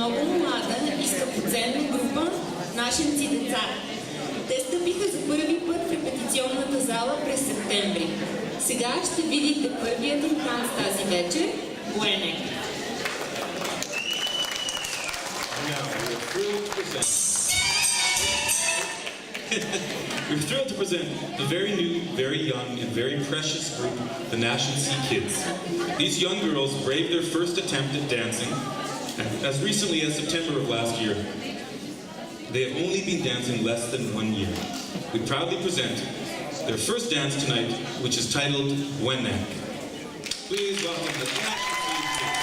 много млада и скъпоценна група нашенци деца. Те стъпиха за първи път в репетиционната зала през септември. Сега ще видите първият им танц тази вечер – Буенек. We're thrilled to present the very new, very young, and very precious group, the Nashency Kids. These young girls braved their first attempt at dancing as recently as September of last year. They have only been dancing less than 1 year. We proudly present their first dance tonight, which is titled Buenec. Please welcome the Nashency Kids.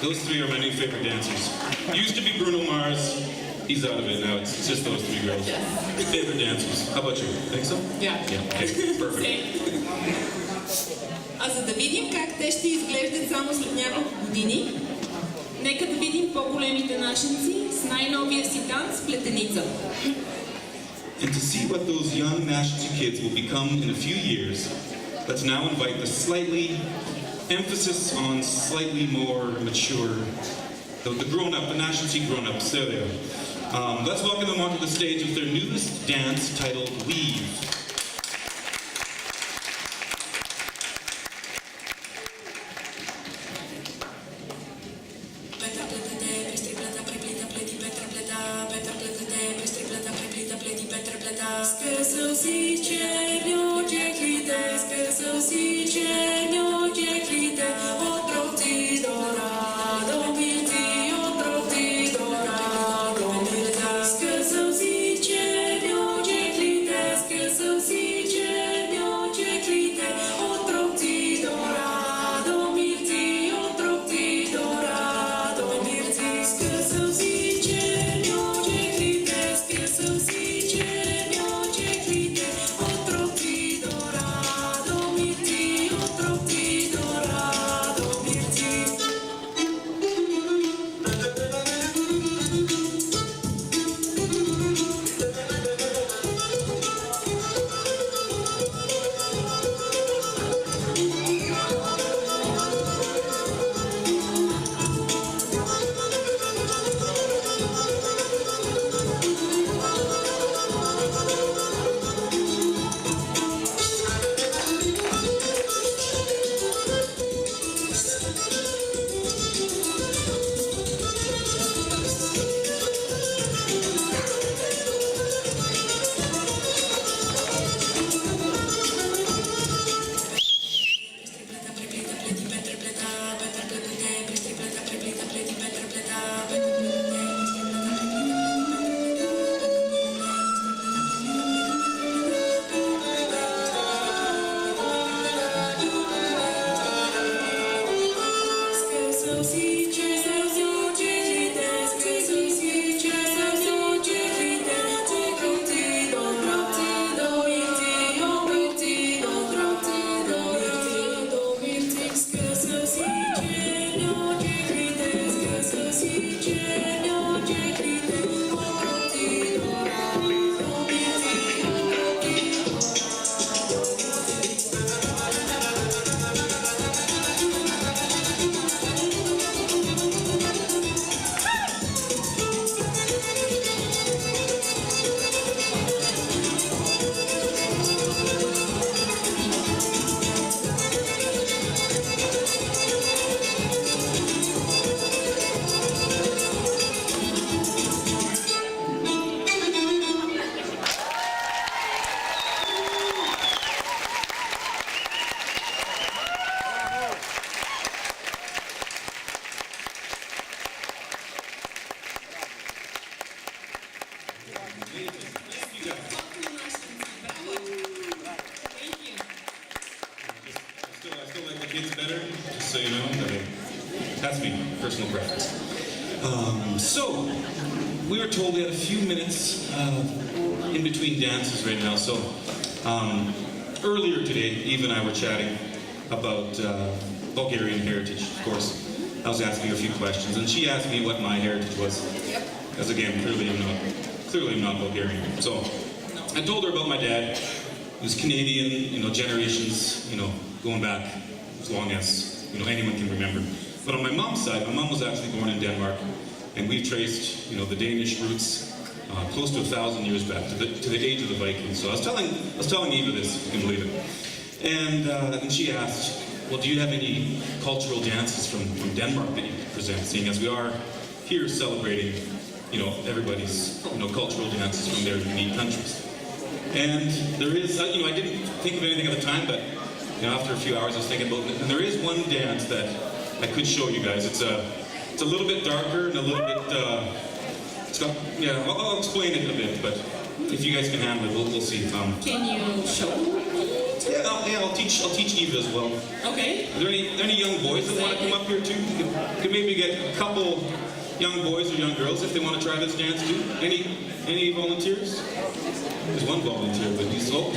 Those three are my new favorite dancers. Used to be Bruno Mars. He's out of it now. It's just those three girls. Yes. Favorite dancers. How about you? Think so? Yeah. Yeah. Okay. Perfect. А за да видим как те ще изглеждат само след няколко години, нека да видим по-големите нашенци с най-новия си танц плетеница. And to see what those young Nashency kids will become in a few years, let's now invite the emphasis on slightly more mature, the grown-up, the Nashency grown-ups. There they are. Let's welcome them onto the stage with their newest dance titled Weave. Scusa, kids better, just so you know. That's me, personal preference. So, we were told we had a few minutes in between dances right now. So, earlier today, Eve and I were chatting about Bulgarian heritage, of course. I was asking her a few questions, and she asked me what my heritage was. Because again, clearly I'm not Bulgarian. So, I told her about my dad. He was Canadian, generations, going back as long as, anyone can remember. But on my mom's side, my mom was actually born in Denmark, and we traced, the Danish roots close to 1,000 years back to the age of the Vikings. So I was telling Eva this, if you can believe it. And she asked, well, do you have any cultural dances from Denmark that you could present, seeing as we are here celebrating, everybody's, cultural dances from their unique countries. And there is, I didn't think of anything at the time, but after a few hours I was thinking about it, and there is one dance that I could show you guys. It's a little bit darker and a little bit, I'll explain it a bit, but if you guys can handle it, we'll see. Can you show me? I'll teach Eva as well. Okay. Are there any young boys that want to come up here too? You could maybe get a couple young boys or young girls if they want to try this dance too. Any volunteers? There's one volunteer, but he's gone.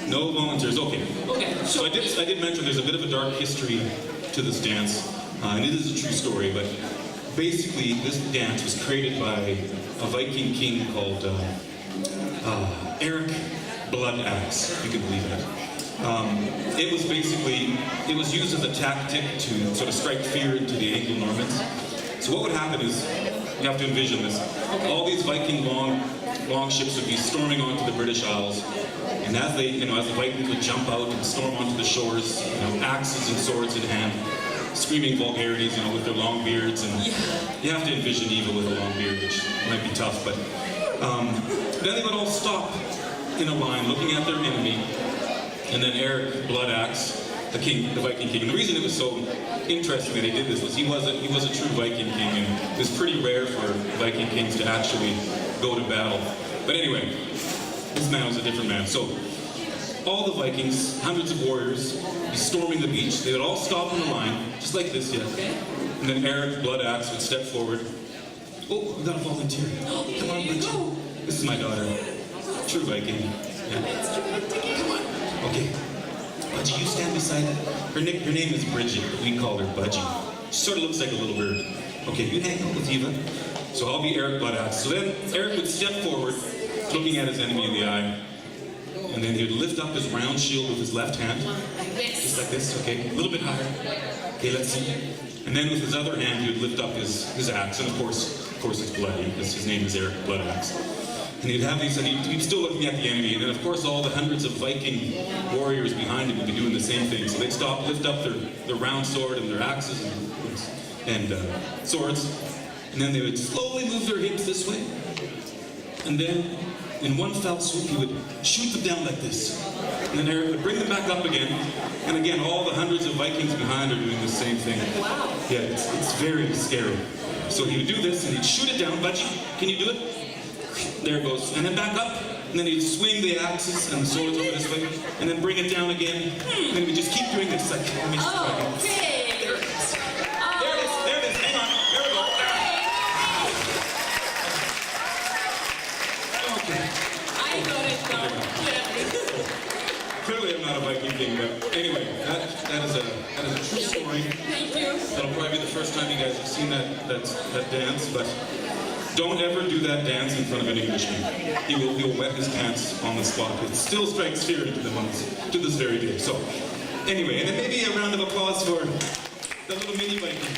No volunteers. Okay. So I did mention there's a bit of a dark history to this dance, and it is a true story. But basically, this dance was created by a Viking king called Eric Blood Axe, if you can believe that. It was used as a tactic to sort of strike fear into the Anglo-Normans. So what would happen is, you have to envision this. All these Viking long ships would be storming onto the British Isles, and as the Vikings would jump out and storm onto the shores, axes and swords in hand, screaming vulgarities, with their long beards, and you have to envision Eva with a long beard, which might be tough, but then they would all stop in a line, looking at their enemy, and then Eric Blood Axe, the Viking king. And the reason it was so interesting that he did this was he was a true Viking king, and it was pretty rare for Viking kings to actually go to battle. But anyway, this man was a different man. So all the Vikings, hundreds of warriors, would be storming the beach. They would all stop in a line, just like this, and then Eric Blood Axe would step forward. Oh, we got a volunteer. Come on, Budgie. This is my daughter. True Viking. Yeah. Come on. Okay. Budgie, you stand beside her. Her name is Bridget. We call her Budgie. She sort of looks like a little bird. Okay, you hang out with Eva. So I'll be Eric Blood Axe. So then Eric would step forward, looking at his enemy in the eye. And then he would lift up his round shield with his left hand. Just like this, okay? A little bit higher. Okay, let's see. And then with his other hand, he would lift up his axe. And of course it's bloody, because his name is Eric Blood Axe. And he'd have these, and he'd be still looking at the enemy. And then, of course, all the hundreds of Viking warriors behind him would be doing the same thing. So they'd stop, lift up their round sword and their axes and swords. And then they would slowly move their hips this way. And then, in one fell swoop, he would shoot them down like this. And then Eric would bring them back up again. And again, all the hundreds of Vikings behind are doing the same thing. Wow. Yeah, it's very scary. So he would do this, and he'd shoot it down. Budgie, can you do it? There it goes. And then back up. And then he'd swing the axes and the swords over this way. And then bring it down again. And then we'd just keep doing this. Like, let me just Okay. There it is. There it is. Hang on. There we go. Okay. I got it now. Clearly I'm not a Viking king, but anyway, that is a true story. Thank you. That'll probably be the first time you guys have seen that dance, but don't ever do that dance in front of an Englishman. He will wet his pants on the spot. It still strikes fear into them to this very day. So, anyway, and then maybe a round of applause for the little mini Viking.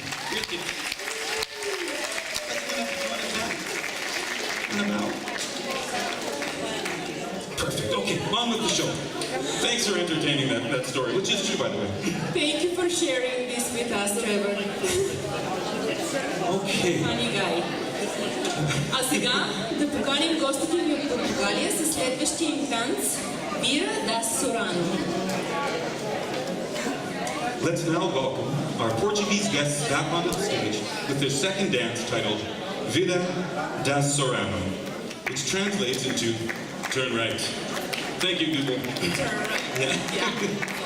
Perfect. Okay, on with the show. Thanks for entertaining that story, which is true, by the way. Thank you for sharing this with us, Trevor. Okay. Funny guy. А сега да поканим гостите ни от Португалия със следващия им танц Vira da Sorano. Let's now welcome our Portuguese guests back onto the stage with their second dance titled Vira da Sorano, which translates into Turn Right. Thank you, Google. Turn right. Yeah. Yeah.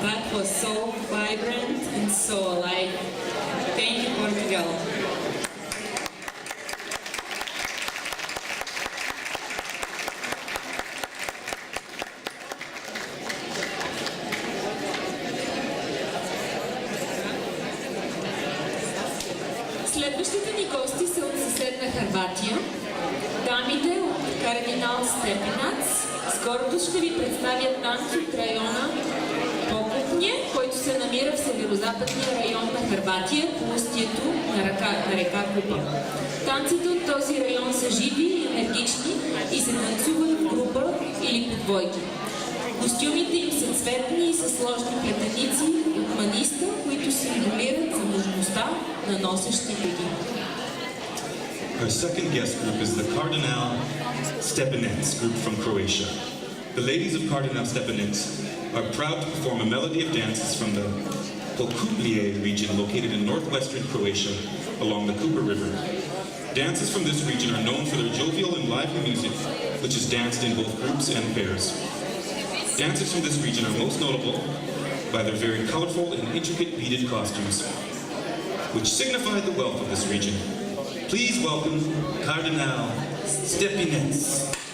That was so vibrant and so alive. Thank you, Portugal. Следващите ни гости са от съседна Хърватия. Дамите от кардинал Степенац с гордост ще ви представят танци от района Покупне, който се намира в северо-западния район на Хърватия по устието на река Купа. Танците от този район са живи и енергични и се танцуват в група или по двойки. Костюмите им са цветни и са сложни плетеници от маниста, които символират заможността на носещите ги. Our second guest group is the Cardinal Stepenec group from Croatia. The ladies of Cardinal Stepenec are proud to perform a melody of dances from the Pokuplje region located in northwestern Croatia along the Kupa River. Dances from this region are known for their jovial and lively music, which is danced in both groups and pairs. Dancers from this region are most notable by their very colorful and intricate beaded costumes, which signify the wealth of this region. Please welcome Cardinal Stepenec.